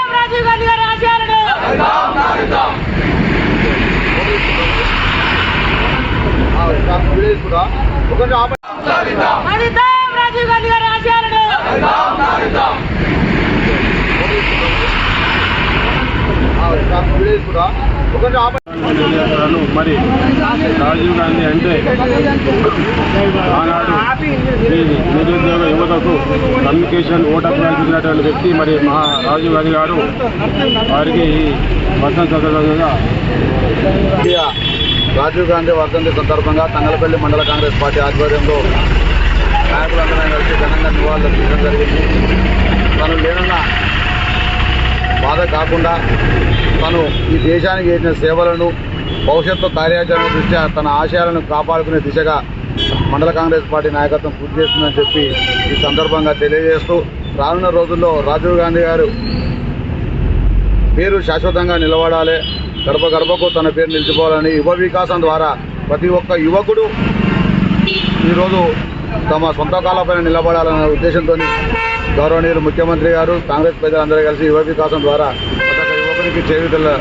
రాజీవ్ గాంధీ గారి ఆశయాలను రాజీవ్ గాంధీ గారి ఆశయాలను మరి రాజీవ్ గాంధీ అంటే ఆనాడు ఈ నిరుద్యోగ యువతకు కమ్యూనికేషన్ ఓటర్ కల్పించినటువంటి వ్యక్తి. మరి రాజీవ్ గాంధీ గారు వారికి వర్ధంతి సందర్భంగా రాజీవ్ గాంధీ వర్ధంతి సందర్భంగా తంగలపల్లి మండల కాంగ్రెస్ పార్టీ ఆధ్వర్యంలో నాయకులందరూ కలిసి ఘనంగా నివాళులర్పించడం జరిగింది. తను లేనన్న బాధ కాకుండా తను ఈ దేశానికి చేసిన సేవలను భవిష్యత్తు కార్యాచరణ దృష్ట్యా తన ఆశయాలను కాపాడుకునే దిశగా మండల కాంగ్రెస్ పార్టీ నాయకత్వం కృషి చేస్తుందని చెప్పి ఈ సందర్భంగా తెలియజేస్తూ రానున్న రోజుల్లో రాజీవ్ గాంధీ గారు పేరు శాశ్వతంగా నిలబడాలి, గడప గడపకు తన పేరు నిలిచిపోవాలని యువ వికాసం ద్వారా ప్రతి ఒక్క యువకుడు ఈరోజు తమ సొంత కాళ్ళపైన నిలబడాలనే ఉద్దేశంతో గౌరవనీయులు ముఖ్యమంత్రి గారు కాంగ్రెస్ ప్రజలందరూ కలిసి యువ వికాసం ద్వారా ప్రతి ఒక్క యువకునికి చేయూతలు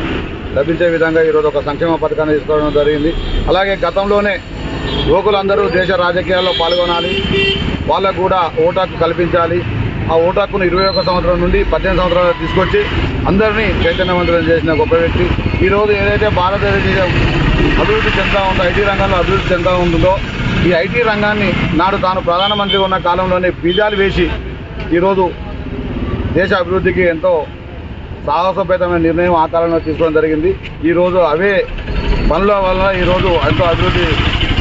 లభించే విధంగా ఈరోజు ఒక సంక్షేమ పథకాన్ని తీసుకోవడం జరిగింది. అలాగే గతంలోనే యువకులందరూ దేశ రాజకీయాల్లో పాల్గొనాలి, వాళ్ళకు కూడా ఓటు హక్కు కల్పించాలి. ఆ ఓటు హక్కును 21 సంవత్సరం నుండి 18 సంవత్సరాలు తీసుకొచ్చి అందరినీ చైతన్యవంతులను చేసిన గొప్ప వ్యక్తి. ఈరోజు ఏదైతే భారతదేశం అభివృద్ధి చెందుతూ ఉందో, ఐటీ రంగంలో అభివృద్ధి చెందుతూ ఉంటుందో, ఈ ఐటీ రంగాన్ని నాడు తాను ప్రధానమంత్రి ఉన్న కాలంలోనే బీజాలు వేసి ఈరోజు దేశ అభివృద్ధికి ఎంతో సాహసోపేతమైన నిర్ణయం ఆ కాలంలో తీసుకోవడం జరిగింది. ఈరోజు అవే పనుల వల్ల ఈరోజు ఎంతో అభివృద్ధి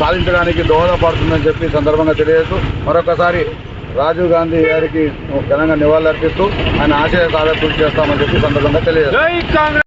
సాధించడానికి దోహదపడుతుందని చెప్పి సందర్భంగా తెలియజేస్తూ మరొకసారి రాజీవ్ గాంధీ గారికి ఘనంగా నివాళులర్పిస్తూ ఆయన ఆశయ సాధన కృషి చేస్తామని చెప్పి సందర్భంగా తెలియజేస్తాం.